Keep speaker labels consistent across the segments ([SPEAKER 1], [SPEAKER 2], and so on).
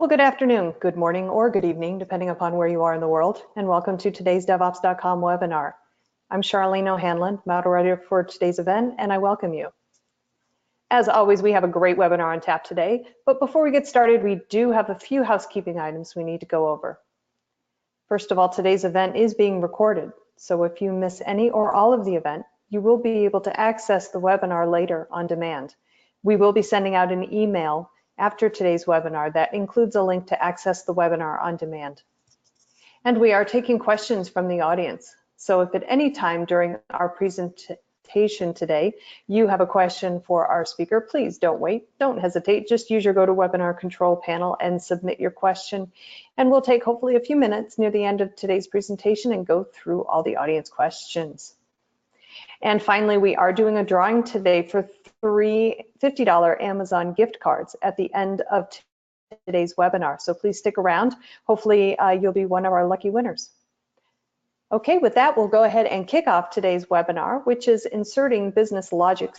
[SPEAKER 1] Well, good afternoon, good morning, or good evening, depending upon where you are in the world, and welcome to today's DevOps.com webinar. I'm Charlene O'Hanlon, moderator for today's event, and I welcome you. As always, we have a great webinar on tap today, but before we get started, we do have a few housekeeping items we need to go over. First of all, today's event is being recorded, so if you miss any or all of the event, you will be able to access the webinar later on demand. We will be sending out an email after today's webinar that includes a link to access the webinar on demand. And we are taking questions from the audience. So if at any time during our presentation today, you have a question for our speaker, please don't wait, don't hesitate, just use your GoToWebinar control panel and submit your question. And we'll take hopefully a few minutes near the end of today's presentation and go through all the audience questions. And finally, we are doing a drawing today for 3 $50 Amazon gift cards at the end of today's webinar. So please stick around. Hopefully you'll be one of our lucky winners. Okay, with that, we'll go ahead and kick off today's webinar, which is inserting business logic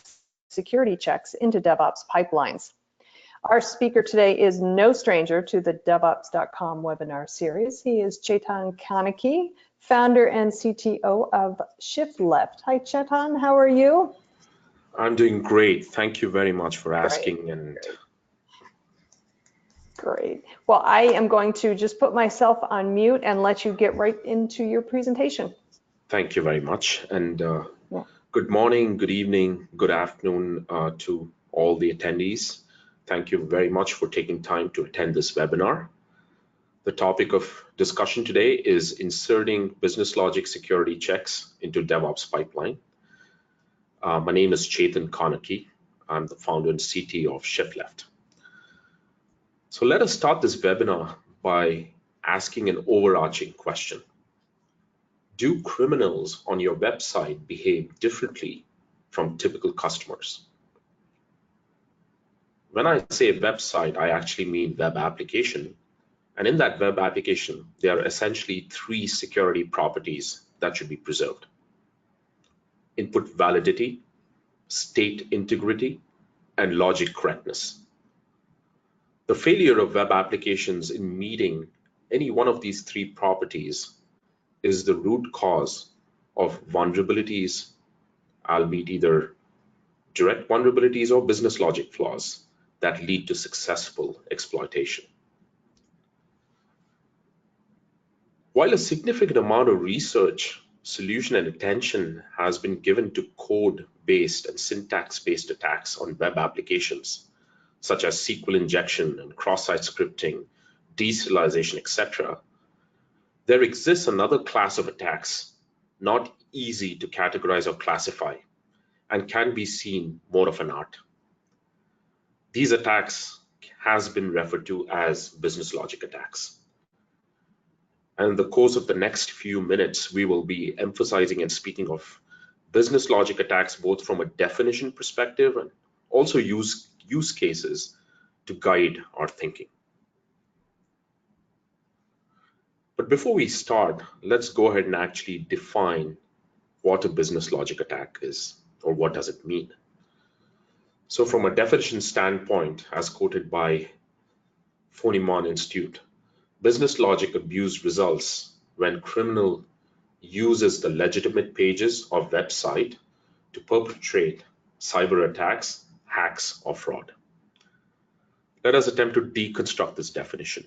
[SPEAKER 1] security checks into DevOps pipelines. Our speaker today is no stranger to the DevOps.com webinar series. He is Chetan Kaneki, founder and CTO of Shift Left. Hi, Chetan, how are you?
[SPEAKER 2] I'm doing great. Thank you very much for asking.
[SPEAKER 1] Great. Well, I am going to just put myself on mute and let you get right into your presentation.
[SPEAKER 2] Thank you very much. And Good morning, good evening, good afternoon to all the attendees. Thank you very much for taking time to attend this webinar. The topic of discussion today is inserting business logic security checks into DevOps pipeline. My name is Chetan Kaneki. I'm the founder and CTO of Shift Left. So let us start this webinar by asking an overarching question. Do criminals on your website behave differently from typical customers? When I say website, I actually mean web application. And in that web application, there are essentially 3 security properties that should be preserved: input validity, state integrity, and logic correctness. The failure of web applications in meeting any one of these 3 properties is the root cause of vulnerabilities, albeit either direct vulnerabilities or business logic flaws that lead to successful exploitation. While a significant amount of research, solution, and attention has been given to code-based and syntax-based attacks on web applications, such as SQL injection and cross-site scripting, deserialization, etc., there exists another class of attacks not easy to categorize or classify and can be seen more of an art. These attacks has been referred to as business logic attacks. And in the course of the next few minutes, we will be emphasizing and speaking of business logic attacks, both from a definition perspective and also use cases to guide our thinking. But before we start, let's go ahead and actually define what a business logic attack is, or what does it mean. So from a definition standpoint, as quoted by Fonneman Institute, business logic abuse results when criminal uses the legitimate pages of website to perpetrate cyber attacks, hacks, or fraud. Let us attempt to deconstruct this definition.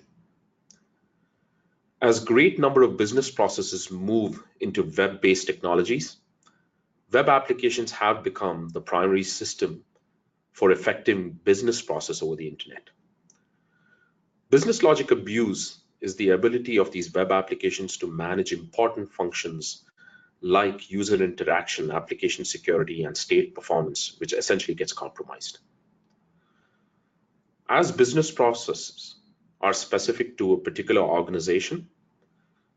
[SPEAKER 2] As great number of business processes move into web-based technologies, web applications have become the primary system for effective business process over the internet. Business logic abuse is the ability of these web applications to manage important functions like user interaction, application security, and state performance, which essentially gets compromised. As business processes are specific to a particular organization,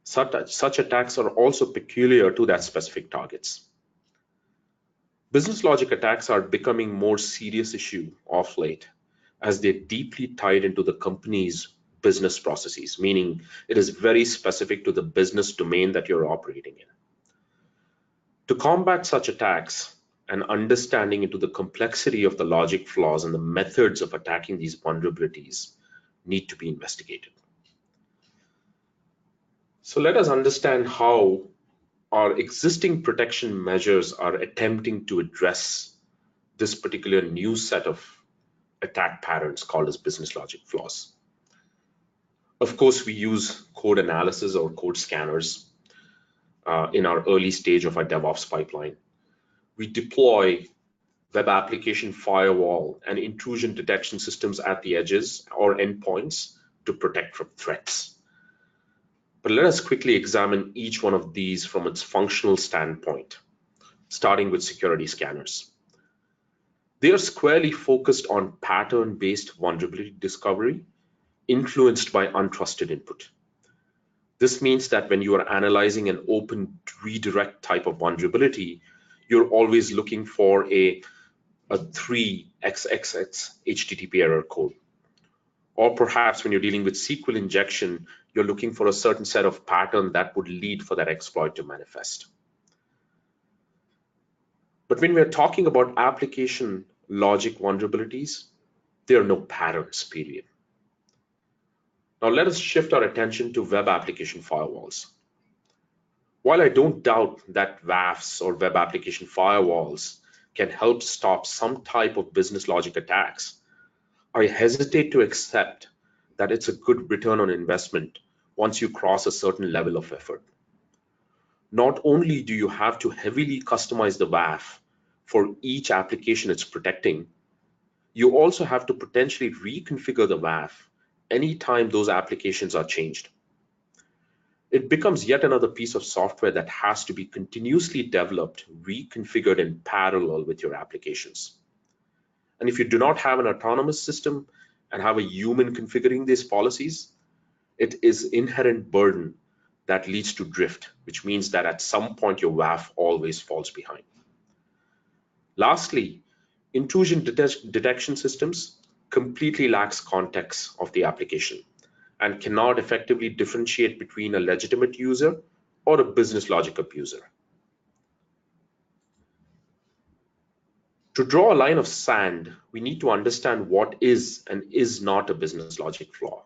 [SPEAKER 2] such attacks are also peculiar to that specific targets. Business logic attacks are becoming more serious issue of late as they're deeply tied into the company's business processes, meaning it is very specific to the business domain that you're operating in. To combat such attacks, and understanding into the complexity of the logic flaws and the methods of attacking these vulnerabilities, need to be investigated. So let us understand how our existing protection measures are attempting to address this particular new set of attack patterns called as business logic flaws. Of course, we use code analysis or code scanners in our early stage of our DevOps pipeline. We deploy web application firewall and intrusion detection systems at the edges or endpoints to protect from threats. But let us quickly examine each one of these from its functional standpoint, starting with security scanners. They are squarely focused on pattern-based vulnerability discovery influenced by untrusted input. This means that when you are analyzing an open redirect type of vulnerability, you're always looking for a 3xxx HTTP error code. Or perhaps when you're dealing with SQL injection, you're looking for a certain set of pattern that would lead for that exploit to manifest. But when we're talking about application logic vulnerabilities, there are no patterns, period. Now let us shift our attention to web application firewalls. While I don't doubt that WAFs or web application firewalls can help stop some type of business logic attacks, I hesitate to accept that it's a good return on investment once you cross a certain level of effort. Not only do you have to heavily customize the WAF for each application it's protecting, you also have to potentially reconfigure the WAF anytime those applications are changed. It becomes yet another piece of software that has to be continuously developed, reconfigured in parallel with your applications. And if you do not have an autonomous system and have a human configuring these policies, it is inherent burden that leads to drift, which means that at some point your WAF always falls behind. Lastly, intrusion detection systems completely lacks context of the application and cannot effectively differentiate between a legitimate user or a business logic abuser. To draw a line of sand, we need to understand what is and is not a business logic flaw.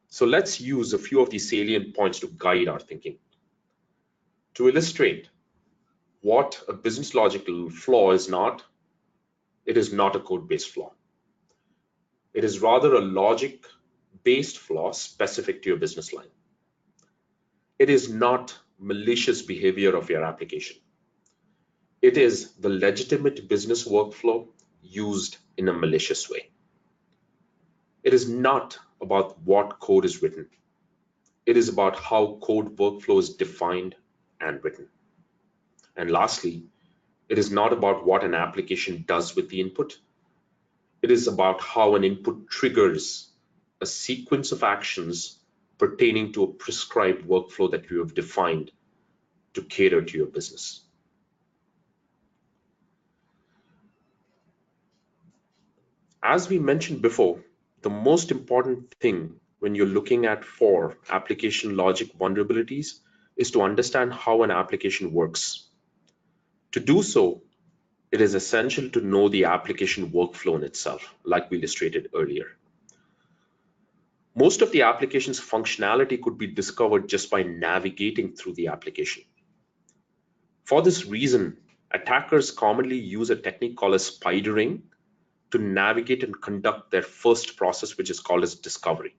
[SPEAKER 2] So let's use a few of these salient points to guide our thinking. To illustrate what a business logical flaw is not, it is not a code-based flaw. It is rather a logic-based flaw specific to your business line. It is not malicious behavior of your application. It is the legitimate business workflow used in a malicious way. It is not about what code is written. It is about how code workflow is defined and written. And lastly, it is not about what an application does with the input. It is about how an input triggers a sequence of actions pertaining to a prescribed workflow that you have defined to cater to your business. As we mentioned before, the most important thing when you're looking at for application logic vulnerabilities is to understand how an application works. To do so, it is essential to know the application workflow in itself, like we illustrated earlier. Most of the application's functionality could be discovered just by navigating through the application. For this reason, attackers commonly use a technique called as spidering to navigate and conduct their first process, which is called as discovery.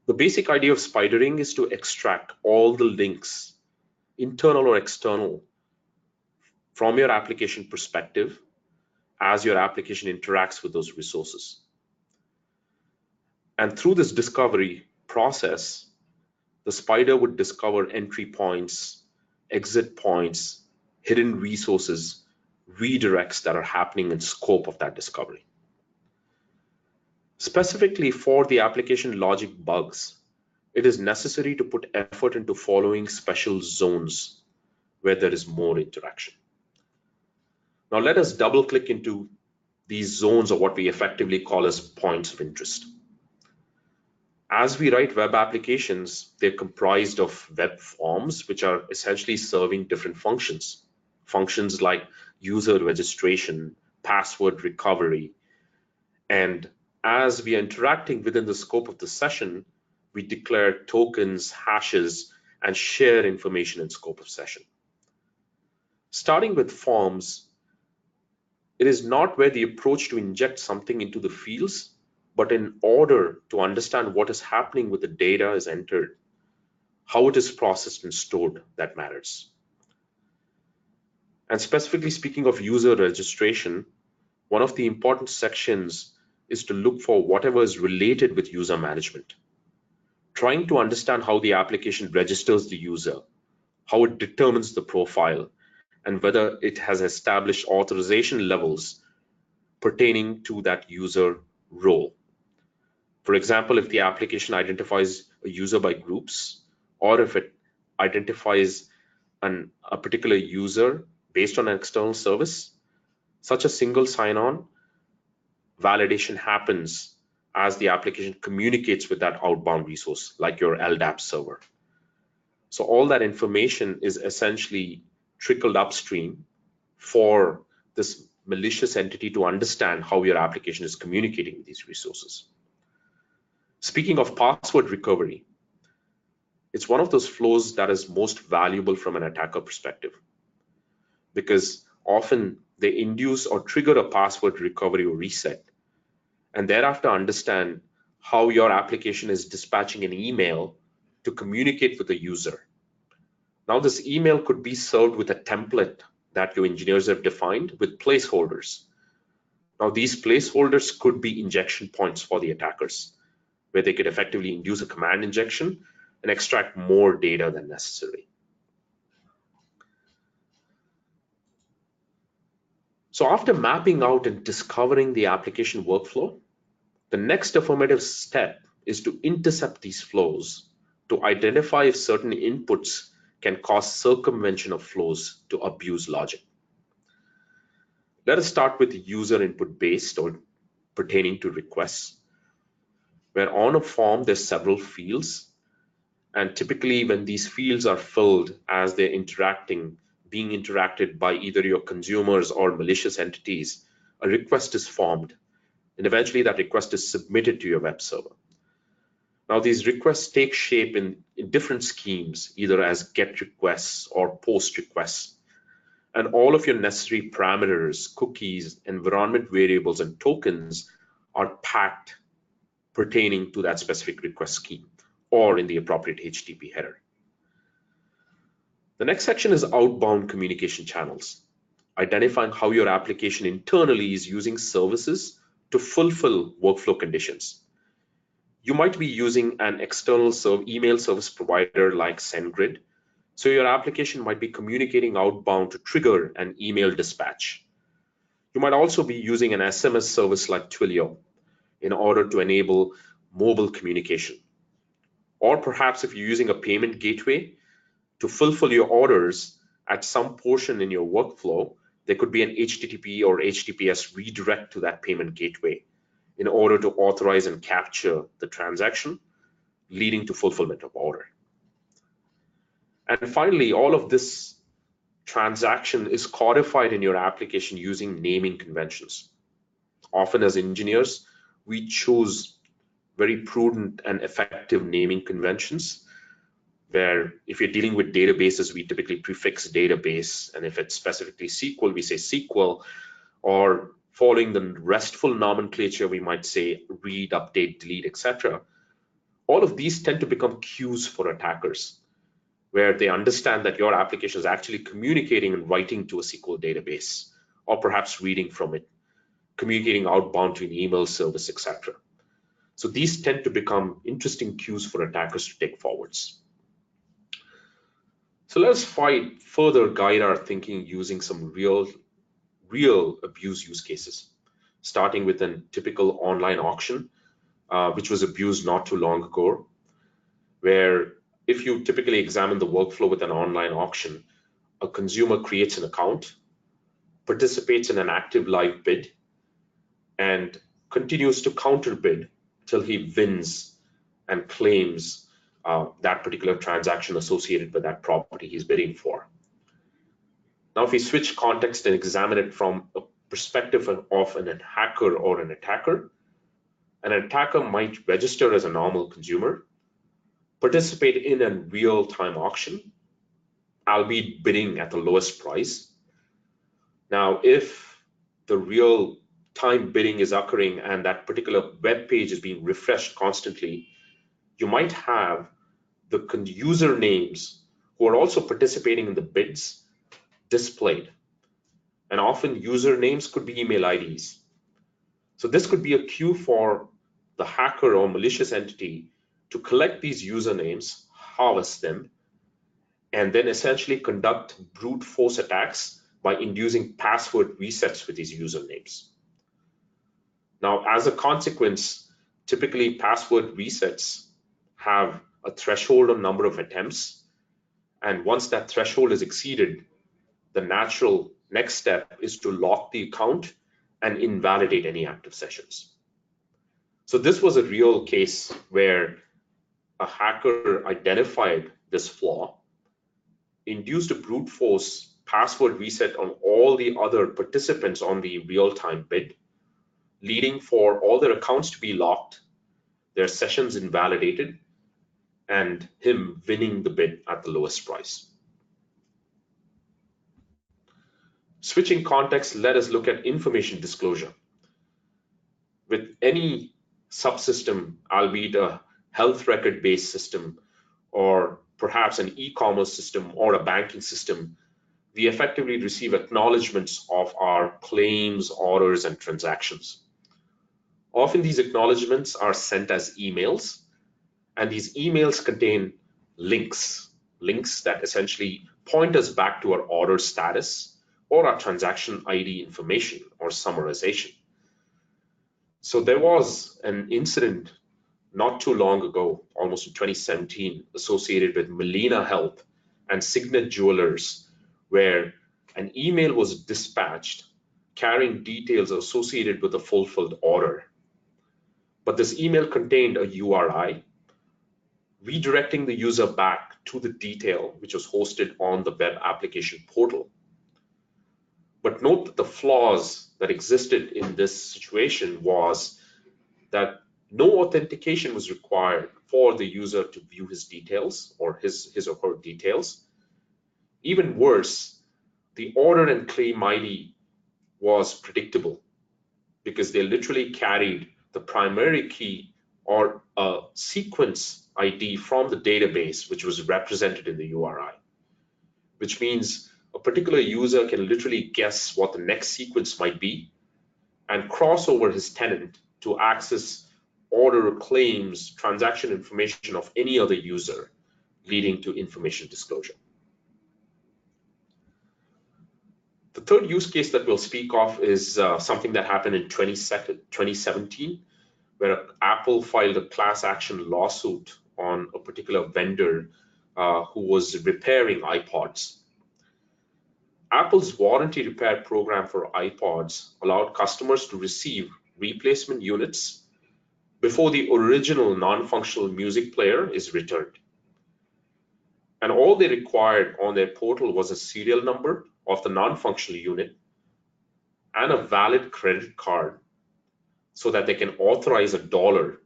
[SPEAKER 2] The basic idea of spidering is to extract all the links, internal or external, from your application perspective as your application interacts with those resources. And through this discovery process, the spider would discover entry points, exit points, hidden resources, redirects that are happening in scope of that discovery. Specifically for the application logic bugs, it is necessary to put effort into following special zones where there is more interaction. Now let us double click into these zones, or what we effectively call as points of interest. As we write web applications, they're comprised of web forms, which are essentially serving different functions. Functions like user registration, password recovery, and as we are interacting within the scope of the session, we declare tokens, hashes, and share information in scope of session. Starting with forms, it is not where the approach to inject something into the fields, but in order to understand what is happening with the data is entered, how it is processed and stored that matters. And specifically speaking of user registration, one of the important sections is to look for whatever is related with user management. Trying to understand how the application registers the user, how it determines the profile, and whether it has established authorization levels pertaining to that user role. For example, if the application identifies a user by groups, or if it identifies a particular user based on an external service, such a single sign-on validation happens as the application communicates with that outbound resource, like your LDAP server. So all that information is essentially trickled upstream for this malicious entity to understand how your application is communicating with these resources. Speaking of password recovery, it's one of those flows that is most valuable from an attacker perspective, because often they induce or trigger a password recovery or reset, and thereafter understand how your application is dispatching an email to communicate with the user. Now, this email could be served with a template that your engineers have defined with placeholders. Now, these placeholders could be injection points for the attackers, where they could effectively induce a command injection and extract more data than necessary. So after mapping out and discovering the application workflow, the next affirmative step is to intercept these flows to identify if certain inputs can cause circumvention of flows to abuse logic. Let us start with user input based or pertaining to requests, where on a form there's several fields, and typically when these fields are filled as they're being interacted by either your consumers or malicious entities, a request is formed, and eventually that request is submitted to your web server. Now, these requests take shape in different schemes, either as GET requests or POST requests. And all of your necessary parameters, cookies, environment variables, and tokens are packed pertaining to that specific request scheme or in the appropriate HTTP header. The next section is outbound communication channels, identifying how your application internally is using services to fulfill workflow conditions. You might be using an external email service provider like SendGrid, so your application might be communicating outbound to trigger an email dispatch. You might also be using an SMS service like Twilio in order to enable mobile communication. Or perhaps if you're using a payment gateway to fulfill your orders at some portion in your workflow, there could be an HTTP or HTTPS redirect to that payment gateway in order to authorize and capture the transaction, leading to fulfillment of order. And finally, all of this transaction is codified in your application using naming conventions. Often as engineers, we choose very prudent and effective naming conventions, where if you're dealing with databases, we typically prefix database, and if it's specifically SQL, we say SQL, or following the RESTful nomenclature, we might say read, update, delete, etc. All of these tend to become cues for attackers, where they understand that your application is actually communicating and writing to a SQL database, or perhaps reading from it, communicating outbound to an email service, etc. So these tend to become interesting cues for attackers to take forwards. So let's further guide our thinking using some real abuse use cases, starting with a typical online auction, which was abused not too long ago, where if you typically examine the workflow with an online auction, a consumer creates an account, participates in an active live bid, and continues to counter bid till he wins and claims that particular transaction associated with that property he's bidding for. Now, if we switch context and examine it from a perspective of an hacker or an attacker, an attacker might register as a normal consumer, participate in a real-time auction, albeit bidding at the lowest price. Now, if the real-time bidding is occurring and that particular web page is being refreshed constantly, you might have the user names who are also participating in the bids displayed. And often user names could be email IDs. So this could be a cue for the hacker or malicious entity to collect these usernames, harvest them, and then essentially conduct brute force attacks by inducing password resets with these usernames. Now, as a consequence, typically password resets have a threshold on number of attempts. And once that threshold is exceeded, the natural next step is to lock the account and invalidate any active sessions. So this was a real case where a hacker identified this flaw, induced a brute force password reset on all the other participants on the real-time bid, leading for all their accounts to be locked, their sessions invalidated, and him winning the bid at the lowest price. Switching context, let us look at information disclosure. With any subsystem, albeit a health record-based system, or perhaps an e-commerce system or a banking system, we effectively receive acknowledgements of our claims, orders, and transactions. Often these acknowledgements are sent as emails, and these emails contain links that essentially point us back to our order status or our transaction ID information or summarization. So there was an incident not too long ago, almost in 2017, associated with Molina Health and Signet Jewelers, where an email was dispatched carrying details associated with a fulfilled order. But this email contained a URI, redirecting the user back to the detail which was hosted on the web application portal. But note that the flaws that existed in this situation was that no authentication was required for the user to view his details or his or her details. Even worse, the order and claim ID was predictable because they literally carried the primary key or a sequence ID from the database, which was represented in the URI, which means a particular user can literally guess what the next sequence might be and cross over his tenant to access order, claims, transaction information of any other user, leading to information disclosure. The third use case that we'll speak of is something that happened in 2017, where Apple filed a class action lawsuit on a particular vendor who was repairing iPods. Apple's warranty repair program for iPods allowed customers to receive replacement units before the original non-functional music player is returned. And all they required on their portal was a serial number of the non-functional unit and a valid credit card so that they can authorize $1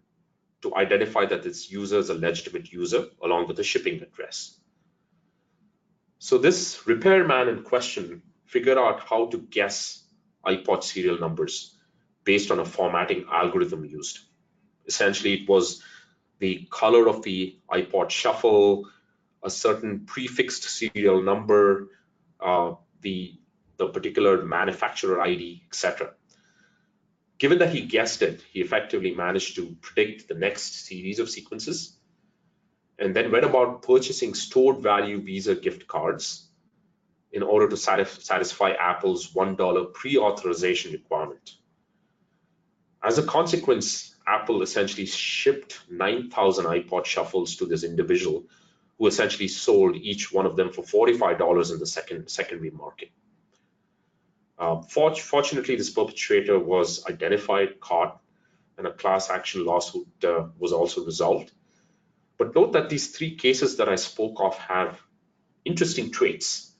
[SPEAKER 2] to identify that this user is a legitimate user along with the shipping address. So this repairman in question figured out how to guess iPod serial numbers based on a formatting algorithm used. Essentially, it was the color of the iPod shuffle, a certain prefixed serial number, the particular manufacturer ID, etc. Given that he guessed it, he effectively managed to predict the next series of sequences and then went about purchasing stored value Visa gift cards in order to satisfy Apple's $1 pre-authorization requirement. As a consequence, Apple essentially shipped 9,000 iPod shuffles to this individual who essentially sold each one of them for $45 in the secondary market. Fortunately, this perpetrator was identified, caught, and a class action lawsuit was also resolved. But note that these three cases that I spoke of have interesting traits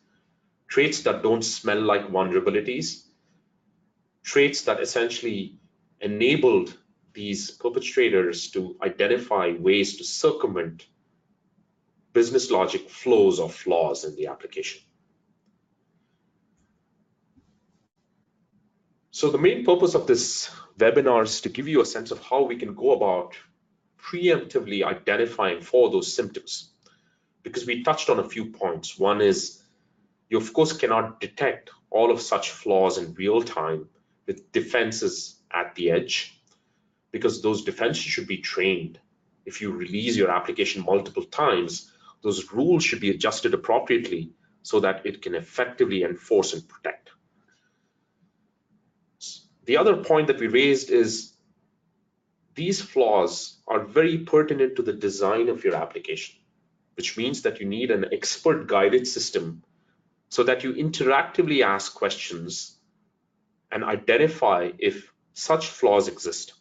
[SPEAKER 2] that don't smell like vulnerabilities, traits that essentially enabled these perpetrators to identify ways to circumvent business logic flows or flaws in the application. So the main purpose of this webinar is to give you a sense of how we can go about preemptively identifying for those symptoms, because we touched on a few points. One is you of course cannot detect all of such flaws in real time with defenses at the edge, because those defenses should be trained. If you release your application multiple times, those rules should be adjusted appropriately so that it can effectively enforce and protect. The other point that we raised is these flaws are very pertinent to the design of your application, which means that you need an expert guided system so that you interactively ask questions and identify if such flaws exist.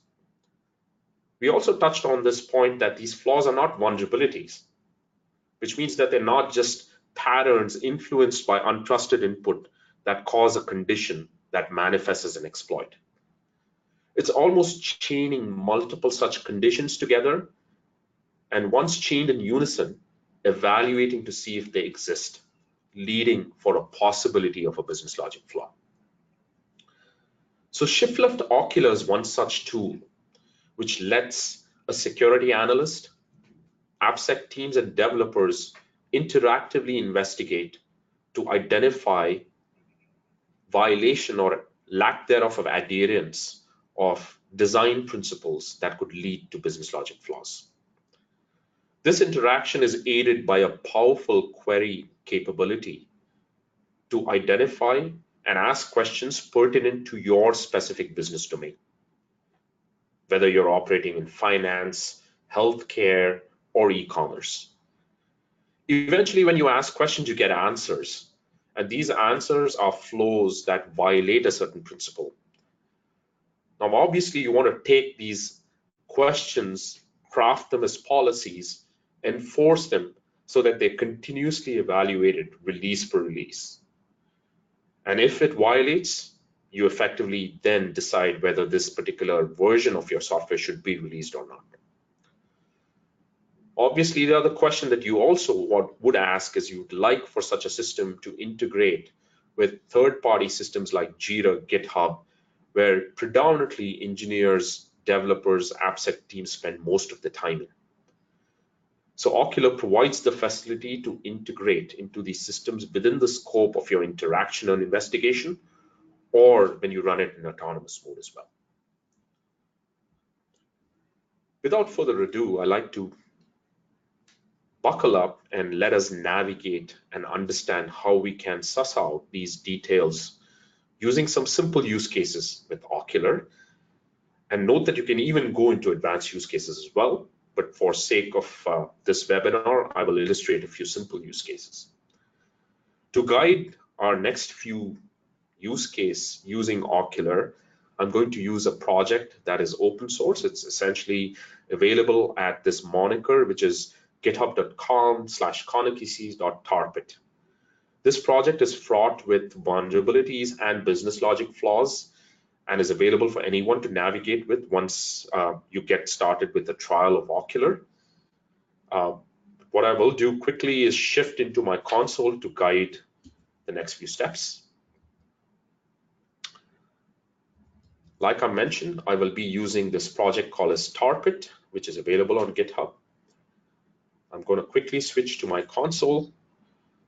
[SPEAKER 2] We also touched on this point that these flaws are not vulnerabilities, which means that they're not just patterns influenced by untrusted input that cause a condition that manifests as an exploit. It's almost chaining multiple such conditions together, and once chained in unison, evaluating to see if they exist, leading for a possibility of a business logic flaw. So shift-left Ocular is one such tool which lets a security analyst, AppSec teams, and developers interactively investigate to identify violation or lack thereof of adherence of design principles that could lead to business logic flaws. This interaction is aided by a powerful query capability to identify and ask questions pertinent to your specific business domain. Whether you're operating in finance, healthcare, or e-commerce. Eventually, when you ask questions, you get answers. And these answers are flows that violate a certain principle. Now, obviously, you want to take these questions, craft them as policies, enforce them so that they're continuously evaluated release per release. And if it violates, you effectively then decide whether this particular version of your software should be released or not. Obviously, the other question that you also would ask is you'd like for such a system to integrate with third-party systems like Jira, GitHub, where predominantly engineers, developers, AppSec teams spend most of the time in. So Ocular provides the facility to integrate into these systems within the scope of your interaction and investigation, or when you run it in autonomous mode as well. Without further ado, I'd like to buckle up and let us navigate and understand how we can suss out these details using some simple use cases with Ocular. And note that you can even go into advanced use cases as well, but for sake of this webinar, I will illustrate a few simple use cases. To guide our next few use case using Ocular, I'm going to use a project that is open source. It's essentially available at this moniker, which is github.com/connecyc.tarpit. This project is fraught with vulnerabilities and business logic flaws and is available for anyone to navigate with once you get started with the trial of Ocular. What I will do quickly is shift into my console to guide the next few steps. Like I mentioned, I will be using this project called as Tarpit, which is available on GitHub. I'm going to quickly switch to my console.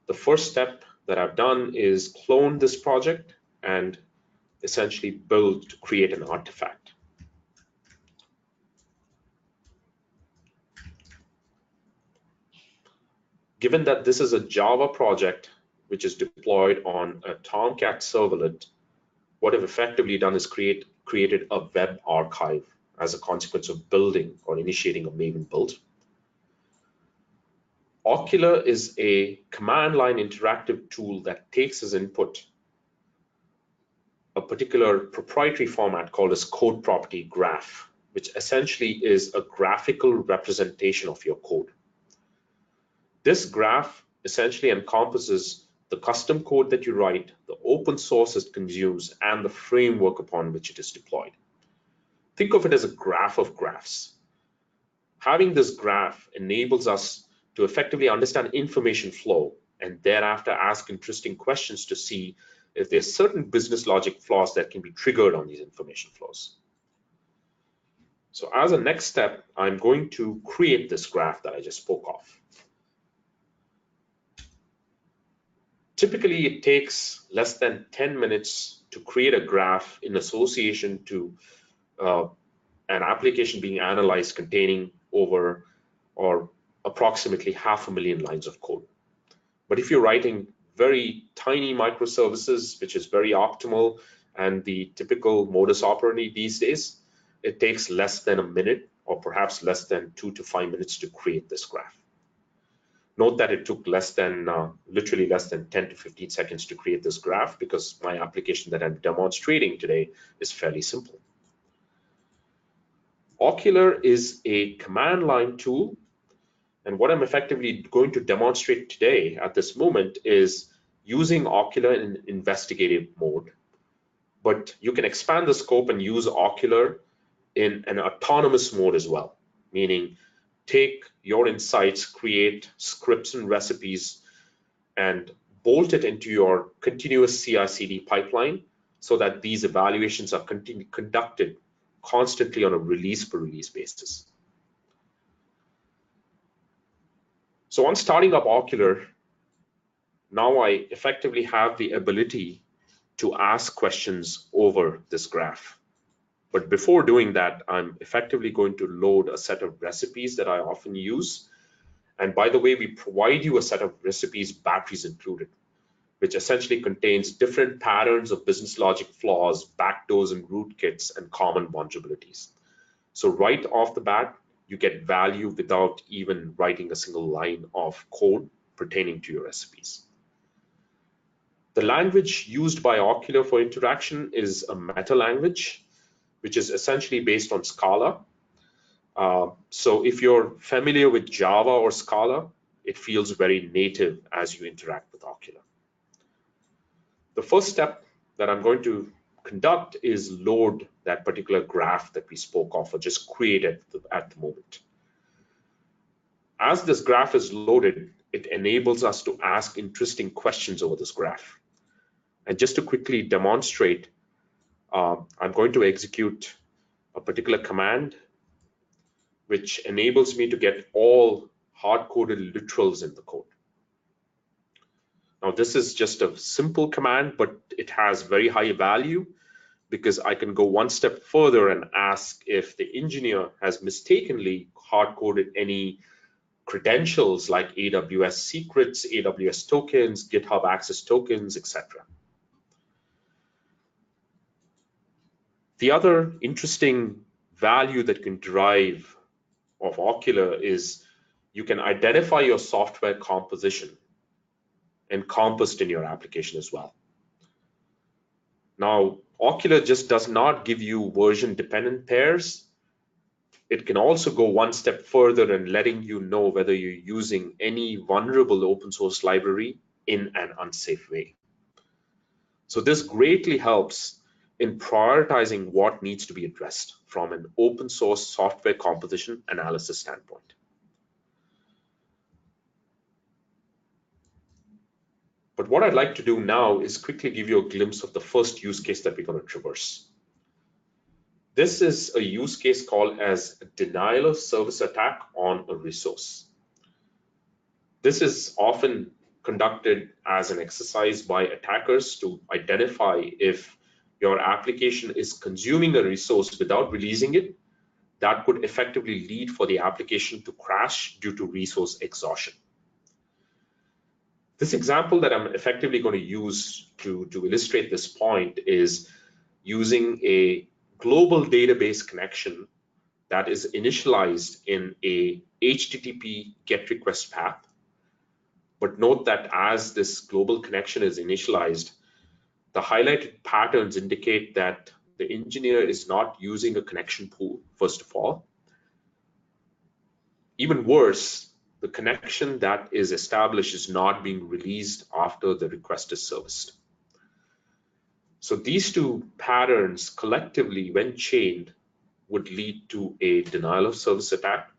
[SPEAKER 2] The first step that I've done is clone this project and essentially build to create an artifact. Given that this is a Java project which is deployed on a Tomcat servlet, what I've effectively done is created a web archive as a consequence of building or initiating a Maven build. Ocular is a command line interactive tool that takes as input a particular proprietary format called as code property graph, which essentially is a graphical representation of your code. This graph essentially encompasses the custom code that you write, the open source it consumes, and the framework upon which it is deployed. Think of it as a graph of graphs. Having this graph enables us to effectively understand information flow and thereafter ask interesting questions to see if there's certain business logic flaws that can be triggered on these information flows. So as a next step, I'm going to create this graph that I just spoke of. Typically, it takes less than 10 minutes to create a graph in association to an application being analyzed containing over or approximately 500,000 lines of code. But if you're writing very tiny microservices, which is very optimal and the typical modus operandi these days, it takes less than a minute or perhaps less than 2 to 5 minutes to create this graph. Note that it took literally less than 10 to 15 seconds to create this graph because my application that I'm demonstrating today is fairly simple. Ocular is a command line tool, and what I'm effectively going to demonstrate today at this moment is using Ocular in investigative mode. But you can expand the scope and use Ocular in an autonomous mode as well, meaning take your insights, create scripts and recipes, and bolt it into your continuous CI/CD pipeline so that these evaluations are conducted constantly on a release per release basis. So on starting up Ocular, now I effectively have the ability to ask questions over this graph. But before doing that, I'm effectively going to load a set of recipes that I often use. And by the way, we provide you a set of recipes, batteries included, which essentially contains different patterns of business logic flaws, backdoors and rootkits, and common vulnerabilities. So right off the bat, you get value without even writing a single line of code pertaining to your recipes. The language used by Ocular for interaction is a meta language, which is essentially based on Scala. So if you're familiar with Java or Scala, it feels very native as you interact with Ocular. The first step that I'm going to conduct is load that particular graph that we spoke of or just created at the moment. As this graph is loaded, it enables us to ask interesting questions over this graph. And just to quickly demonstrate, I'm going to execute a particular command which enables me to get all hard-coded literals in the code. Now, this is just a simple command, but it has very high value because I can go one step further and ask if the engineer has mistakenly hard-coded any credentials like AWS secrets, AWS tokens, GitHub access tokens, etc. The other interesting value that can derive of Ocular is you can identify your software composition encompassed in your application as well. Now, Ocular just does not give you version dependent pairs. It can also go one step further in letting you know whether you're using any vulnerable open source library in an unsafe way. So this greatly helps in prioritizing what needs to be addressed from an open source software composition analysis standpoint. But what I'd like to do now is quickly give you a glimpse of the first use case that we're going to traverse. This is a use case called as a denial of service attack on a resource. This is often conducted as an exercise by attackers to identify if your application is consuming a resource without releasing it. That could effectively lead for the application to crash due to resource exhaustion. This example that I'm effectively going to use to illustrate this point is using a global database connection that is initialized in a HTTP GET request path. But note that as this global connection is initialized, the highlighted patterns indicate that the engineer is not using a connection pool, first of all. Even worse, the connection that is established is not being released after the request is serviced. So these two patterns collectively, when chained, would lead to a denial of service attack,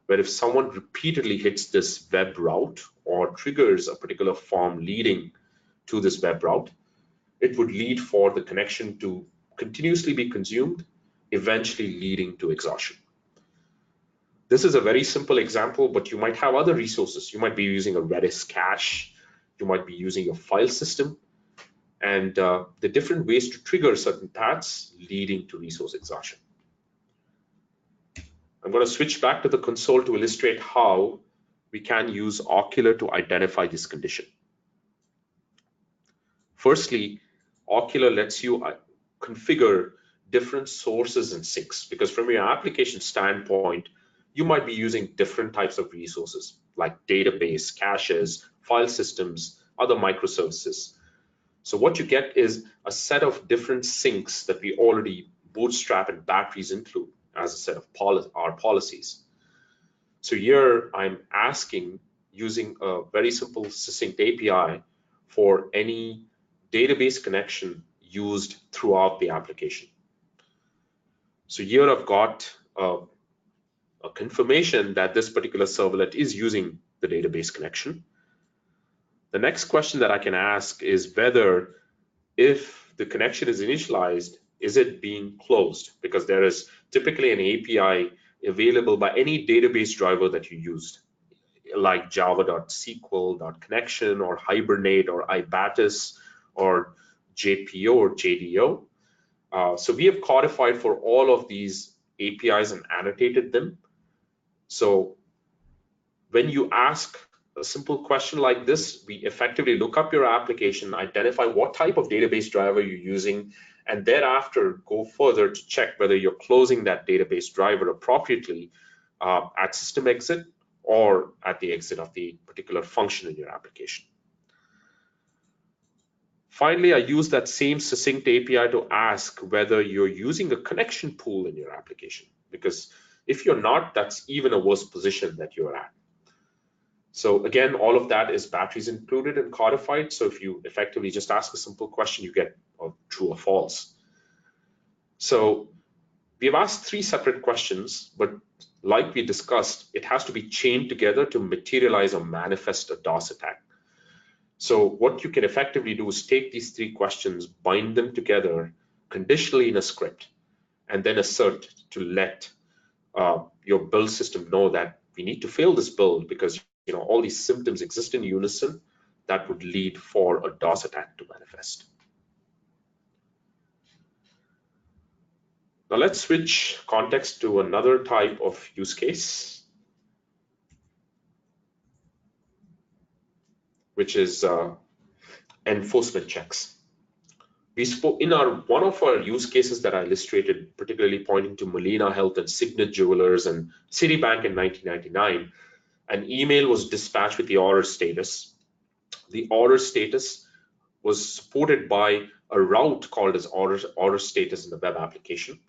[SPEAKER 2] where if someone repeatedly hits this web route or triggers a particular form leading to this web route, it would lead for the connection to continuously be consumed, eventually leading to exhaustion. This is a very simple example, but you might have other resources. You might be using a Redis cache, you might be using your file system, and the different ways to trigger certain paths leading to resource exhaustion. I'm going to switch back to the console to illustrate how we can use Ocular to identify this condition. Firstly, Ocular lets you configure different sources and sinks, because from your application standpoint, you might be using different types of resources like database, caches, file systems, other microservices. So what you get is a set of different sinks that we already bootstrap and batteries include as a set of our policies. So here I'm asking, using a very simple succinct API, for any database connection used throughout the application. So here I've got a confirmation that this particular servlet is using the database connection. The next question that I can ask is whether, if the connection is initialized, is it being closed? Because there is typically an API available by any database driver that you used, like java.sql.connection or Hibernate or Ibatis or JPO or JDO. So we have codified for all of these APIs and annotated them. So when you ask a simple question like this, we effectively look up your application, identify what type of database driver you're using, and thereafter go further to check whether you're closing that database driver appropriately at system exit or at the exit of the particular function in your application. Finally, I use that same succinct API to ask whether you're using a connection pool in your application, because if you're not, that's even a worse position that you're at. So again, all of that is batteries included and codified. So if you effectively just ask a simple question, you get a true or false. So we've asked 3 separate questions, but like we discussed, it has to be chained together to materialize or manifest a DOS attack. So what you can effectively do is take these 3 questions, bind them together conditionally in a script, and then assert to let your build system know that we need to fail this build because all these symptoms exist in unison that would lead for a DOS attack to manifest. Now let's switch context to another type of use case, which is enforcement checks. We spoke in one of our use cases that I illustrated, particularly pointing to Molina Health and Signet Jewelers and Citibank in 1999. An email was dispatched with the order status. The order status was supported by a route called as order status in the web application.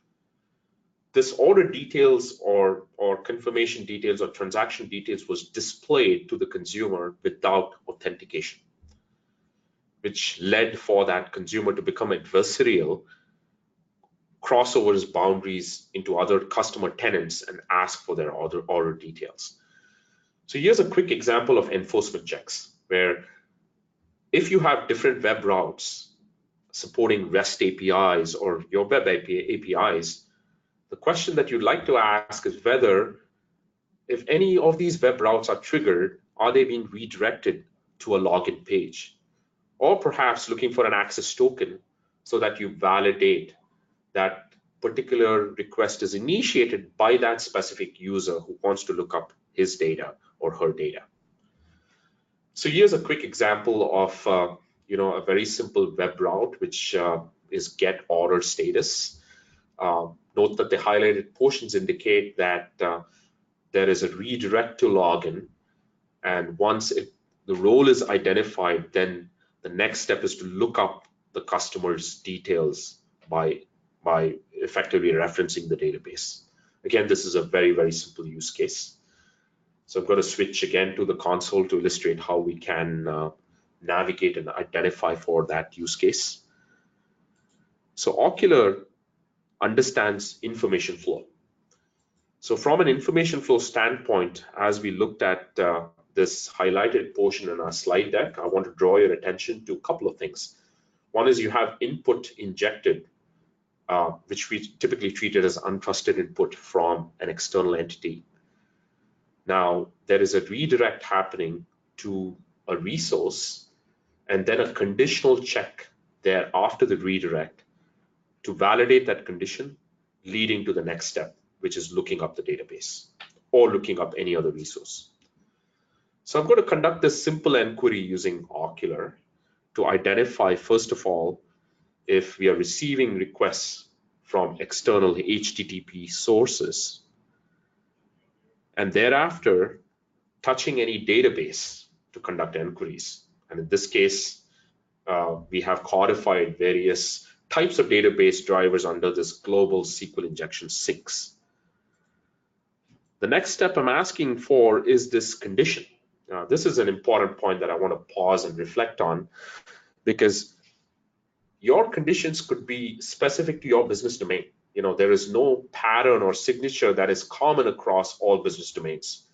[SPEAKER 2] This order details or confirmation details or transaction details was displayed to the consumer without authentication, which led for that consumer to become adversarial, cross over his boundaries into other customer tenants and ask for their order details. So here's a quick example of enforcement checks, where if you have different web routes supporting REST APIs or your web APIs, the question that you'd like to ask is whether, if any of these web routes are triggered, are they being redirected to a login page? Or perhaps looking for an access token so that you validate that particular request is initiated by that specific user who wants to look up his data or her data. So here's a quick example of a very simple web route, which is get order status. Note that the highlighted portions indicate that there is a redirect to login, and once the role is identified, then the next step is to look up the customer's details by effectively referencing the database. Again, this is a very, very simple use case. So I'm going to switch again to the console to illustrate how we can navigate and identify for that use case. So Ocular understands information flow. So from an information flow standpoint, as we looked at this highlighted portion in our slide deck, I want to draw your attention to a couple of things. One is you have input injected, which we typically treated as untrusted input from an external entity. Now, there is a redirect happening to a resource and then a conditional check there after the redirect to validate that condition, leading to the next step, which is looking up the database or looking up any other resource. So I'm going to conduct this simple inquiry using Ocular to identify, first of all, if we are receiving requests from external HTTP sources, and thereafter touching any database to conduct inquiries. And in this case, we have codified various types of database drivers under this global SQL injection 6. The next step I'm asking for is this condition. This is an important point that I want to pause and reflect on, because your conditions could be specific to your business domain. You know, there is no pattern or signature that is common across all business domains.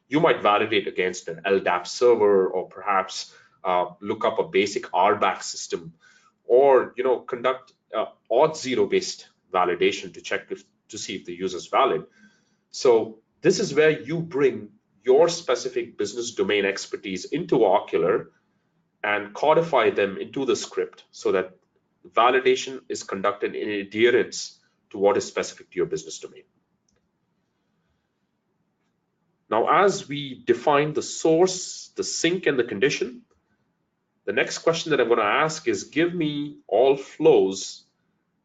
[SPEAKER 2] You might validate against an LDAP server, or perhaps look up a basic RBAC system, or conduct Auth0 based validation to check to see if the user is valid. So this is where you bring your specific business domain expertise into Ocular and codify them into the script so that validation is conducted in adherence to what is specific to your business domain. Now, as we define the source, the sink, and the condition, the next question that I'm going to ask is, give me all flows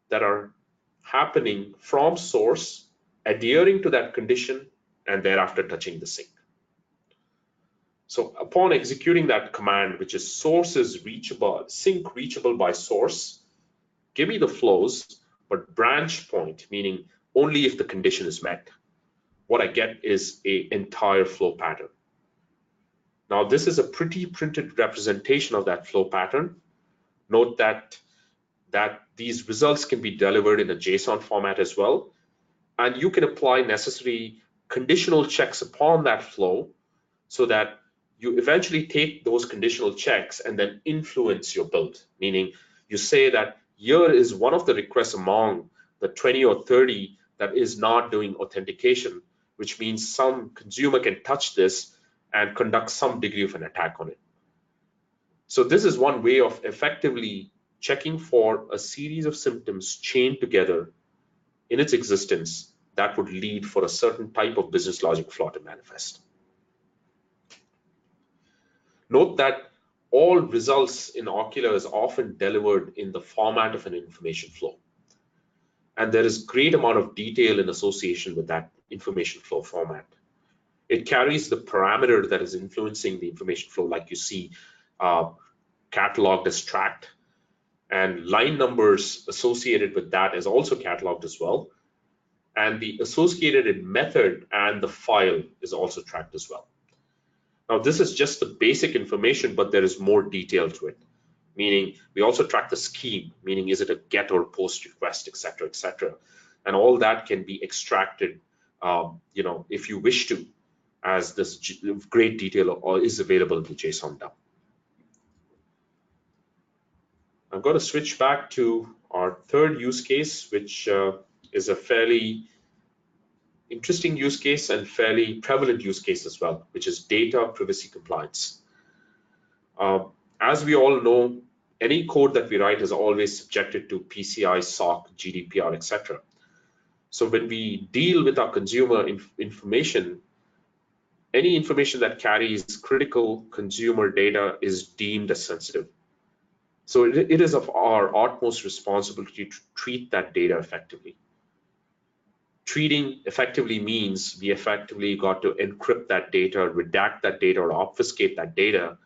[SPEAKER 2] that are happening from source, adhering to that condition, and thereafter touching the sink. So upon executing that command, which is source is reachable, sink reachable by source, give me the flows, but branch point, meaning only if the condition is met. What I get is an entire flow pattern. Now, this is a pretty printed representation of that flow pattern. Note that these results can be delivered in a JSON format as well, and you can apply necessary conditional checks upon that flow so that you eventually take those conditional checks and then influence your build, meaning you say that here is one of the requests among the 20 or 30 that is not doing authentication, which means some consumer can touch this and conduct some degree of an attack on it. So this is one way of effectively checking for a series of symptoms chained together in its existence that would lead for a certain type of business logic flaw to manifest. Note that all results in Ocular is often delivered in the format of an information flow. And there is great amount of detail in association with that information flow format. It carries the parameter that is influencing the information flow, like you see cataloged as tracked, and line numbers associated with that is also cataloged as well. And the associated method and the file is also tracked as well. Now, this is just the basic information, but there is more detail to it. Meaning we also track the scheme, meaning is it a get or post request, etc., etc. And all that can be extracted, if you wish to, as this great detail is available in the JSON dump. I'm going to switch back to our third use case, which is a fairly interesting use case and fairly prevalent use case as well, which is data privacy compliance. As we all know, any code that we write is always subjected to PCI, SOC, GDPR, etc. So when we deal with our consumer information, any information that carries critical consumer data is deemed as sensitive. So it is of our utmost responsibility to treat that data effectively. Treating effectively means we effectively got to encrypt that data, redact that data, or obfuscate that data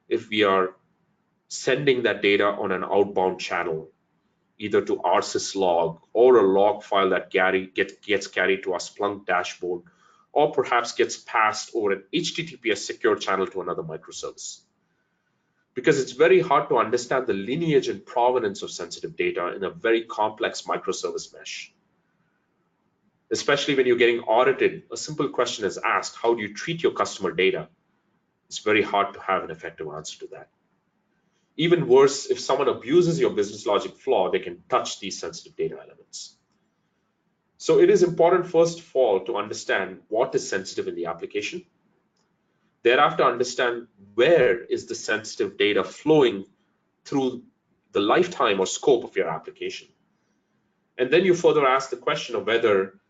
[SPEAKER 2] if we are sending that data on an outbound channel, either to RSys log or a log file that gets carried to our Splunk dashboard, or perhaps gets passed over an HTTPS secure channel to another microservice. Because it's very hard to understand the lineage and provenance of sensitive data in a very complex microservice mesh. Especially when you're getting audited, a simple question is asked, how do you treat your customer data? It's very hard to have an effective answer to that. Even worse, if someone abuses your business logic flaw, they can touch these sensitive data elements. So it is important, first of all, to understand what is sensitive in the application. Thereafter, understand where is the sensitive data flowing through the lifetime or scope of your application. And then you further ask the question of whether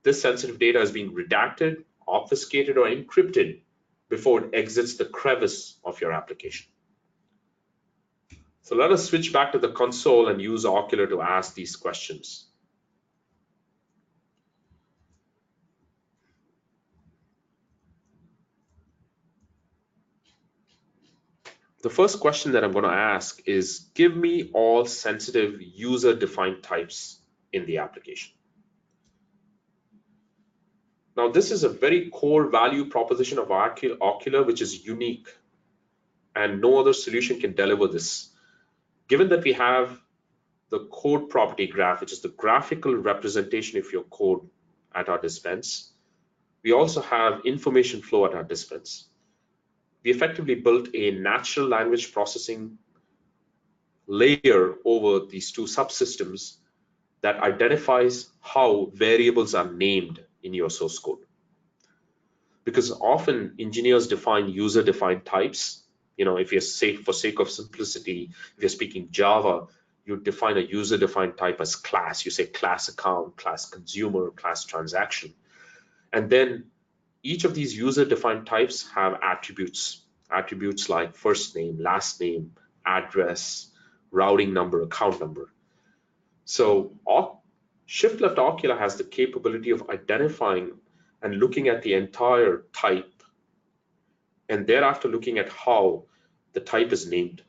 [SPEAKER 2] this sensitive data is being redacted, obfuscated, or encrypted before it exits the crevice of your application. So let us switch back to the console and use Ocular to ask these questions. The first question that I'm going to ask is, give me all sensitive user-defined types in the application. Now, this is a very core value proposition of Ocular, which is unique, and no other solution can deliver this. Given that we have the code property graph, which is the graphical representation of your code at our dispense, we also have information flow at our dispense. We effectively built a natural language processing layer over these two subsystems that identifies how variables are named in your source code. Because often engineers define user-defined types. If you're for sake of simplicity, if you're speaking Java, you define a user-defined type as class. You say class account, class consumer, class transaction. And then each of these user-defined types have attributes like first name, last name, address, routing number, account number. So shift-left Ocular has the capability of identifying and looking at the entire type, and thereafter looking at how the type is named.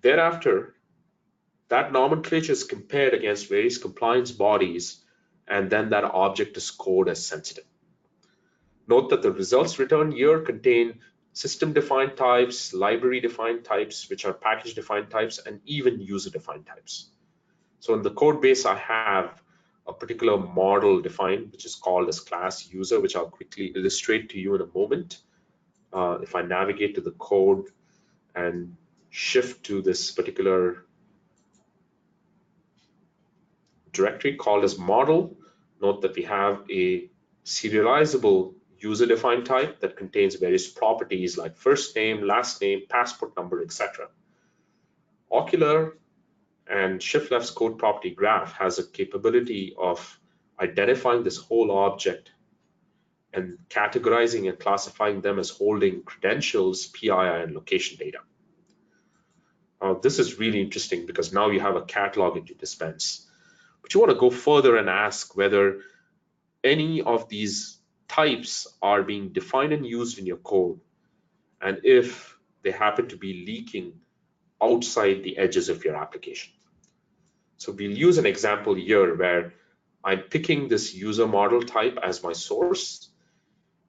[SPEAKER 2] Thereafter, that nomenclature is compared against various compliance bodies, and then that object is scored as sensitive. Note that the results returned here contain system-defined types, library-defined types, which are package-defined types, and even user-defined types. So in the code base, I have a particular model defined, which is called as class user, which I'll quickly illustrate to you in a moment. If I navigate to the code and shift to this particular directory called as model, note that we have a serializable user-defined type that contains various properties like first name, last name, passport number, etc. Ocular and shift-left's code property graph has a capability of identifying this whole object and categorizing and classifying them as holding credentials, PII, and location data. This is really interesting because now you have a catalog in your dispense. But you want to go further and ask whether any of these types are being defined and used in your code, and if they happen to be leaking outside the edges of your application. So we'll use an example here where I'm picking this user model type as my source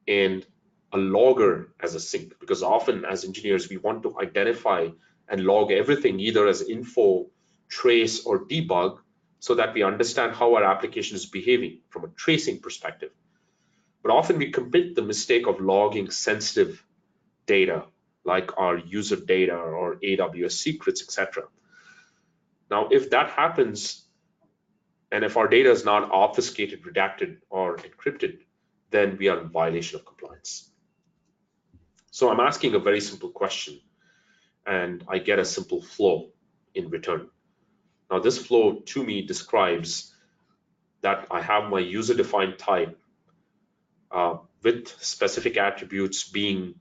[SPEAKER 2] and a logger as a sink, because often as engineers, we want to identify and log everything either as info, trace, or debug so that we understand how our application is behaving from a tracing perspective. But often we commit the mistake of logging sensitive data like our user data or AWS secrets, etc. Now, if that happens, and if our data is not obfuscated, redacted, or encrypted, then we are in violation of compliance. So I'm asking a very simple question, and I get a simple flow in return. Now, this flow to me describes that I have my user-defined type with specific attributes being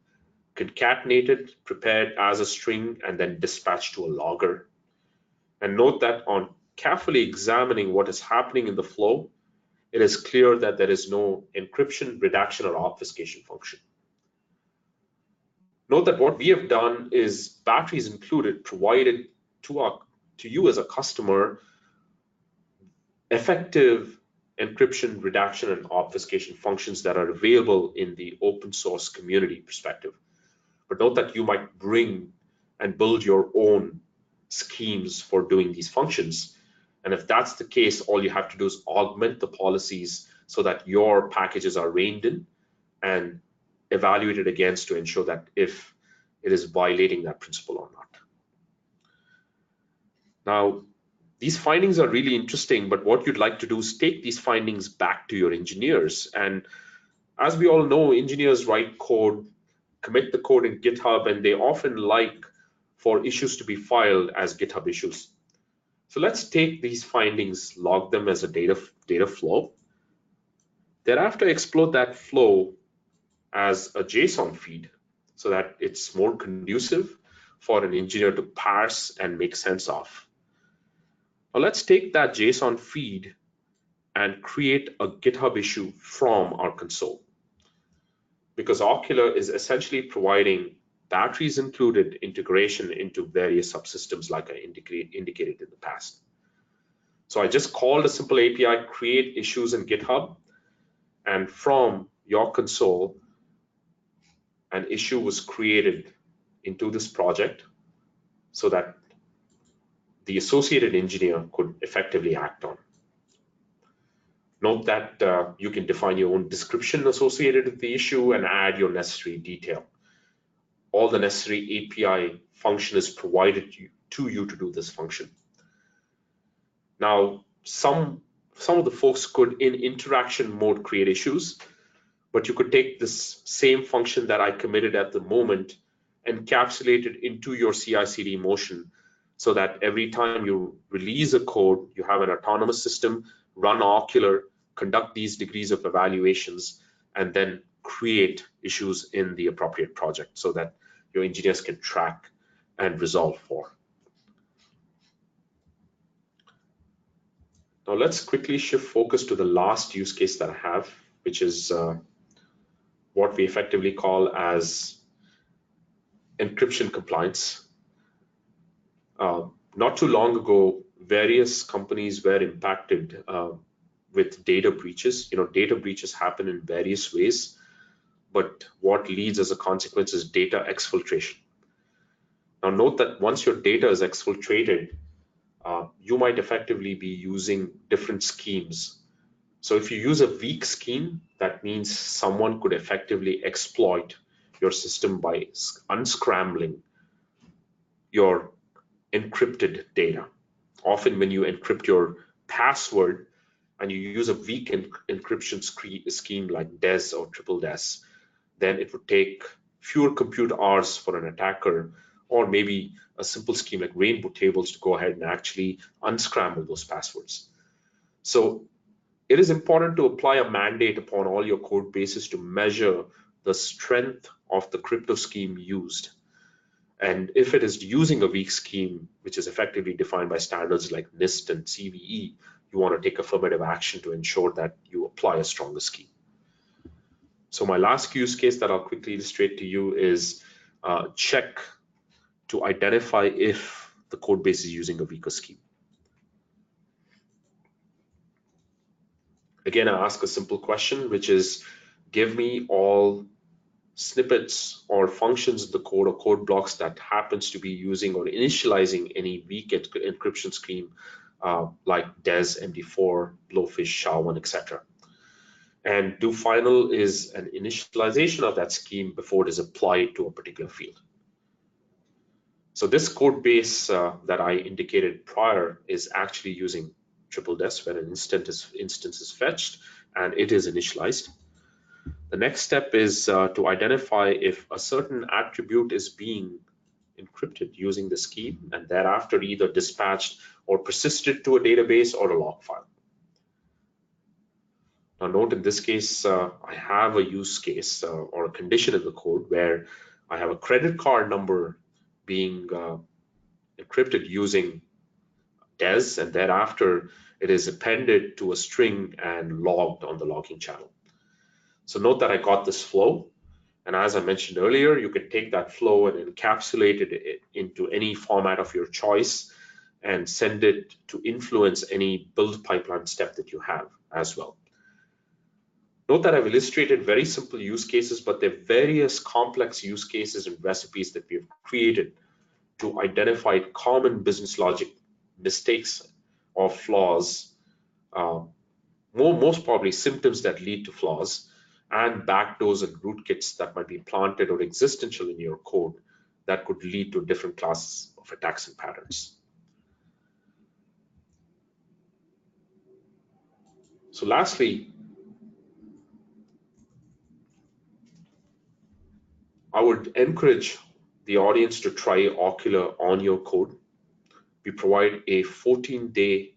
[SPEAKER 2] concatenated, prepared as a string, and then dispatched to a logger. And note that on carefully examining what is happening in the flow, it is clear that there is no encryption, redaction, or obfuscation function. Note that what we have done is batteries included provided to you as a customer effective encryption, redaction, and obfuscation functions that are available in the open source community perspective. But note that you might bring and build your own schemes for doing these functions. And if that's the case, all you have to do is augment the policies so that your packages are reined in and evaluated against to ensure that if it is violating that principle or not. Now, these findings are really interesting, but what you'd like to do is take these findings back to your engineers. And as we all know, engineers write code, commit the code in GitHub, and they often like for issues to be filed as GitHub issues. So let's take these findings, log them as a data flow. Thereafter, explode that flow as a JSON feed so that it's more conducive for an engineer to parse and make sense of. Now let's take that JSON feed and create a GitHub issue from our console. Because Ocular is essentially providing batteries included integration into various subsystems like I indicated in the past. So I just called a simple API, create issues in GitHub, and from your console, an issue was created into this project so that the associated engineer could effectively act on. Note that you can define your own description associated with the issue and add your necessary detail. All the necessary API function is provided to you to do this function. Now, some of the folks could in interaction mode create issues, but you could take this same function that I committed at the moment, encapsulate it into your CI/CD motion so that every time you release a code, you have an autonomous system, run Ocular, conduct these degrees of evaluations, and then create issues in the appropriate project so that your engineers can track and resolve for. Now let's quickly shift focus to the last use case that I have, which is what we effectively call as encryption compliance. Not too long ago, various companies were impacted with data breaches. Data breaches happen in various ways, but what leads as a consequence is data exfiltration. Now note that once your data is exfiltrated, you might effectively be using different schemes. So if you use a weak scheme, that means someone could effectively exploit your system by unscrambling your encrypted data. Often when you encrypt your password and you use a weak encryption scheme like DES or triple DES, then it would take fewer compute hours for an attacker, or maybe a simple scheme like rainbow tables to go ahead and actually unscramble those passwords. So it is important to apply a mandate upon all your code bases to measure the strength of the crypto scheme used. And if it is using a weak scheme, which is effectively defined by standards like NIST and CVE, you want to take affirmative action to ensure that you apply a stronger scheme. So my last use case that I'll quickly illustrate to you is check to identify if the code base is using a weaker scheme. Again, I ask a simple question, which is give me all snippets or functions of the code or code blocks that happens to be using or initializing any weak encryption scheme like DES, MD4, Blowfish, SHA-1, etc. And do final is an initialization of that scheme before it is applied to a particular field. So this code base that I indicated prior is actually using triple DES when an instance is fetched and it is initialized. The next step is to identify if a certain attribute is being encrypted using the scheme and thereafter either dispatched or persisted to a database or a log file. Now note in this case, I have a use case or a condition in the code where I have a credit card number being encrypted using DES, and thereafter it is appended to a string and logged on the logging channel. So note that I got this flow, and as I mentioned earlier, you can take that flow and encapsulate it into any format of your choice and send it to influence any build pipeline step that you have as well. Note that I've illustrated very simple use cases, but there are various complex use cases and recipes that we have created to identify common business logic mistakes of flaws, most probably symptoms that lead to flaws, and backdoors and rootkits that might be planted or existential in your code that could lead to different classes of attacks and patterns. So lastly, I would encourage the audience to try Ocular on your code. We provide a 14-day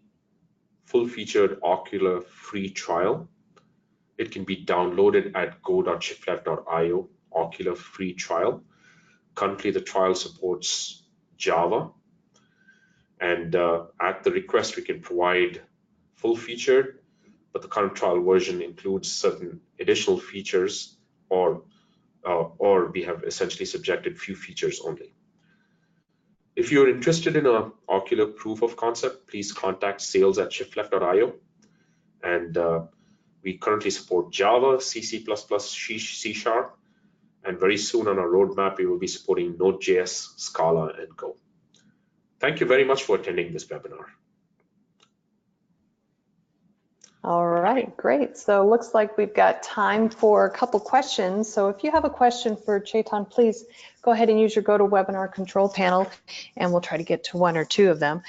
[SPEAKER 2] full-featured Ocular free trial. It can be downloaded at go.shiftleft.io, Ocular free trial. Currently, the trial supports Java. And at the request, we can provide full-featured, but the current trial version includes certain additional features, or we have essentially subjected few features only. If you're interested in an Ocular proof of concept, please contact sales@shiftleft.io. And we currently support Java, C, C++, C#, and very soon on our roadmap, we will be supporting Node.js, Scala, and Go. Thank you very much for attending this webinar.
[SPEAKER 1] All right, great. So it looks like we've got time for a couple questions. So if you have a question for Chetan, please go ahead and use your GoToWebinar control panel, and we'll try to get to one or two of them.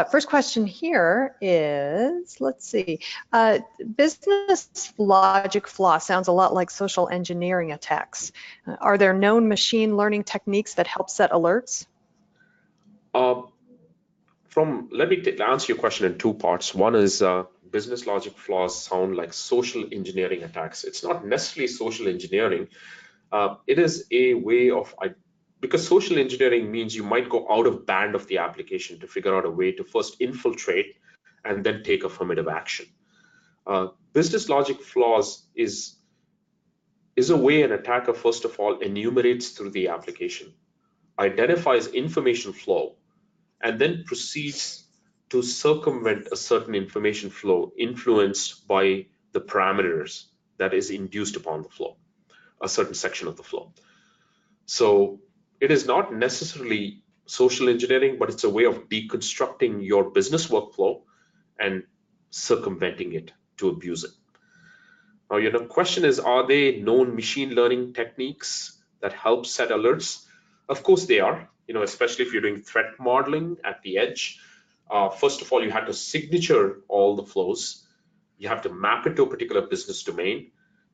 [SPEAKER 1] First question here is, let's see, business logic flaw sounds a lot like social engineering attacks. Are there known machine learning techniques that help set alerts?
[SPEAKER 2] Let me answer your question in two parts. One is business logic flaws sound like social engineering attacks. It's not necessarily social engineering. It is a way of, because social engineering means you might go out of band of the application to figure out a way to first infiltrate and then take affirmative action. Business logic flaws is a way an attacker, first of all, enumerates through the application, identifies information flow, and then proceeds to circumvent a certain information flow influenced by the parameters that is induced upon the flow, a certain section of the flow. So it is not necessarily social engineering, but it's a way of deconstructing your business workflow and circumventing it to abuse it. Now, your question is, are they known machine learning techniques that help set alerts? Of course they are, especially if you're doing threat modeling at the edge. First of all, you have to signature all the flows. You have to map it to a particular business domain,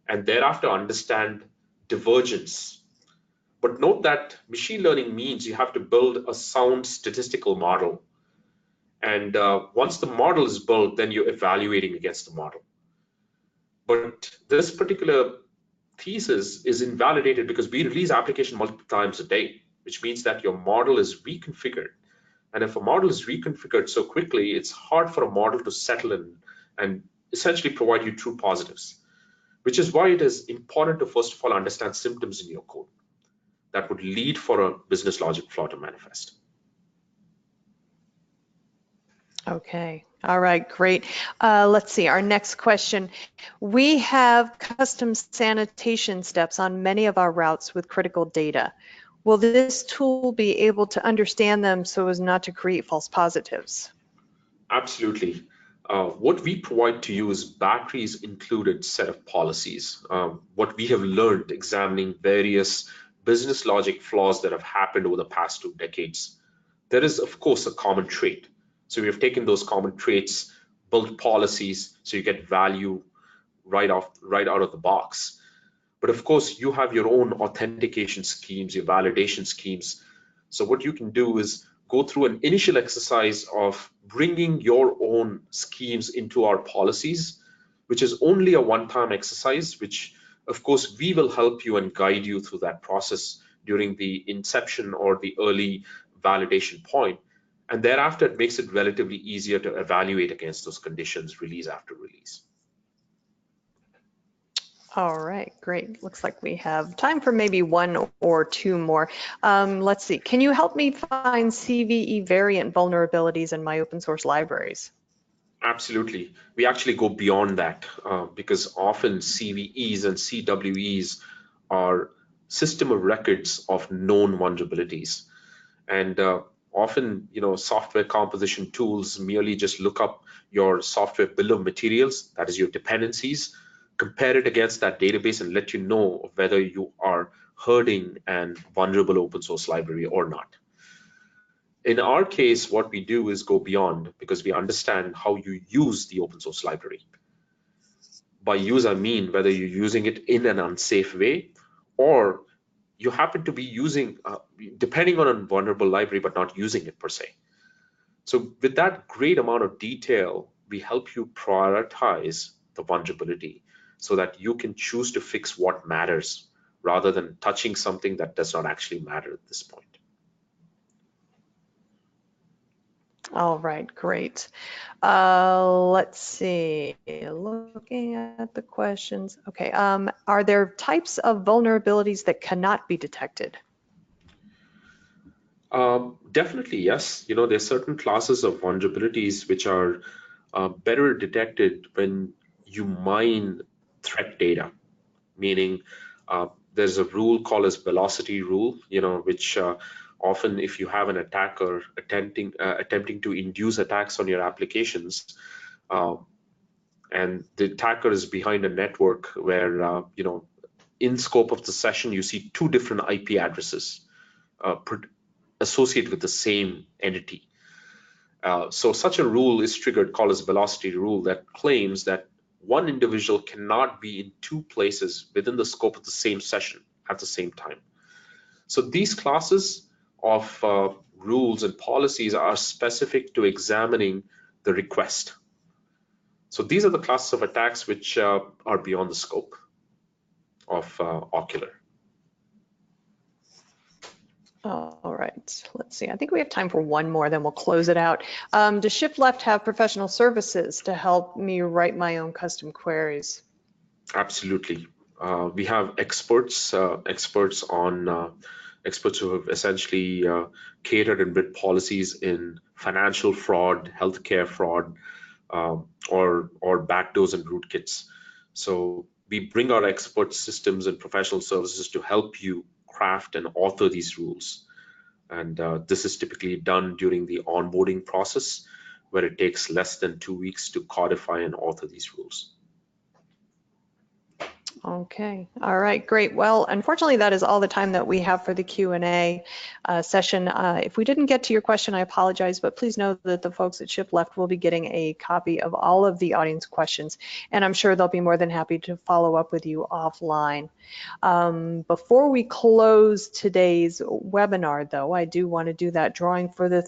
[SPEAKER 2] and thereafter understand divergence. But note that machine learning means you have to build a sound statistical model. And once the model is built, then you're evaluating against the model. But this particular thesis is invalidated because we release application multiple times a day, which means that your model is reconfigured. And if a model is reconfigured so quickly, it's hard for a model to settle in and essentially provide you true positives, which is why it is important to first of all understand symptoms in your code that would lead for a business logic flaw to manifest.
[SPEAKER 1] Okay, all right, great. Let's see, our next question. We have custom sanitation steps on many of our routes with critical data. Will this tool be able to understand them so as not to create false positives?
[SPEAKER 2] Absolutely. What we provide to you is batteries included set of policies. What we have learned examining various business logic flaws that have happened over the past 2 decades. There is, of course, a common trait. So we have taken those common traits, built policies, so you get value right out of the box. But of course, you have your own authentication schemes, your validation schemes. So what you can do is go through an initial exercise of bringing your own schemes into our policies, which is only a one-time exercise, which of course we will help you and guide you through that process during the inception or the early validation point. And thereafter, it makes it relatively easier to evaluate against those conditions release after release.
[SPEAKER 1] All right, great. Looks like we have time for maybe one or two more. Let's see. Can you help me find CVE variant vulnerabilities in my open source libraries?
[SPEAKER 2] Absolutely. We actually go beyond that because often CVEs and CWEs are system of records of known vulnerabilities. And Often, software composition tools merely just look up your software bill of materials, that is your dependencies, compare it against that database and let you know whether you are hurting an vulnerable open source library or not. In our case, what we do is go beyond, because we understand how you use the open source library. By use, I mean whether you're using it in an unsafe way, or you happen to be using, depending on a vulnerable library, but not using it per se. So with that great amount of detail, we help you prioritize the vulnerability so that you can choose to fix what matters rather than touching something that does not actually matter at this point.
[SPEAKER 1] All right, great. Let's see, looking at the questions. Okay, are there types of vulnerabilities that cannot be detected?
[SPEAKER 2] Definitely, yes. There's certain classes of vulnerabilities which are better detected when you mine threat data, meaning there's a rule called as velocity rule, which often if you have an attacker attempting to induce attacks on your applications, and the attacker is behind a network where, in scope of the session, you see two different IP addresses associated with the same entity. So such a rule is triggered, called as velocity rule, that claims that one individual cannot be in two places within the scope of the same session at the same time. So these classes of rules and policies are specific to examining the request. So these are the classes of attacks which are beyond the scope of Ocular.
[SPEAKER 1] All right, let's see. I think we have time for one more, then we'll close it out. Does Shift Left have professional services to help me write my own custom queries?
[SPEAKER 2] Absolutely. We have experts who have essentially catered and built policies in financial fraud, healthcare fraud, or backdoors and rootkits. So we bring our expert systems and professional services to help you craft and author these rules. And this is typically done during the onboarding process, where it takes less than 2 weeks to codify and author these rules.
[SPEAKER 1] Okay, all right, great. Well, unfortunately, that is all the time that we have for the Q&A session. If we didn't get to your question, I apologize, but please know that the folks at Shift Left will be getting a copy of all of the audience questions, and I'm sure they'll be more than happy to follow up with you offline. Before we close today's webinar, though, I do want to do that drawing for the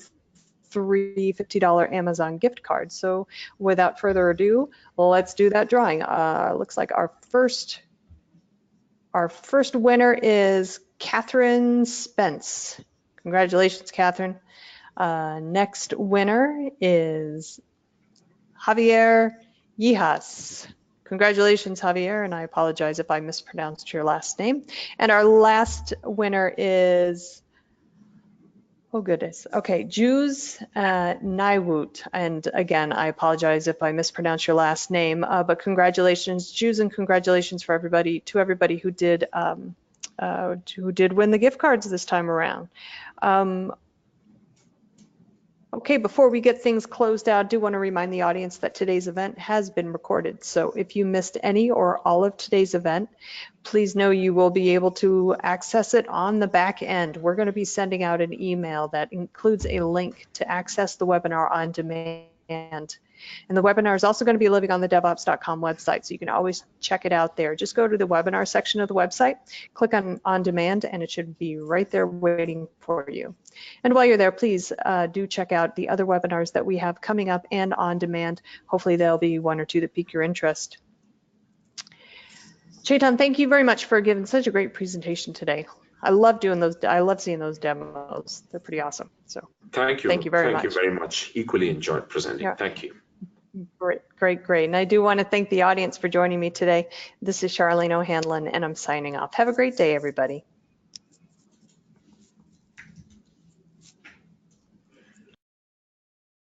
[SPEAKER 1] three $50 Amazon gift cards. So without further ado, let's do that drawing. Looks like our first winner is Catherine Spence. Congratulations, Catherine. Next winner is Javier Yijas. Congratulations, Javier, and I apologize if I mispronounced your last name. And our last winner is, oh goodness, okay, Juz Naiwoot. And again, I apologize if I mispronounce your last name, but congratulations, Juz, and congratulations to everybody who did win the gift cards this time around. Okay, before we get things closed out, I do want to remind the audience that today's event has been recorded. So if you missed any or all of today's event, please know you will be able to access it on the back end. We're going to be sending out an email that includes a link to access the webinar on demand. And the webinar is also going to be living on the DevOps.com website, so you can always check it out there. Just go to the webinar section of the website, click on demand, and it should be right there waiting for you. And while you're there, please do check out the other webinars that we have coming up and on demand. Hopefully there'll be one or two that pique your interest. Chetan, thank you very much for giving such a great presentation today. I love doing those. I love seeing those demos. They're pretty awesome. So
[SPEAKER 2] thank you.
[SPEAKER 1] Thank you very much.
[SPEAKER 2] Thank you very much. Equally enjoyed presenting. Yeah. Thank you.
[SPEAKER 1] Great, great, great. And I do want to thank the audience for joining me today. This is Charlene O'Hanlon, and I'm signing off. Have a great day, everybody.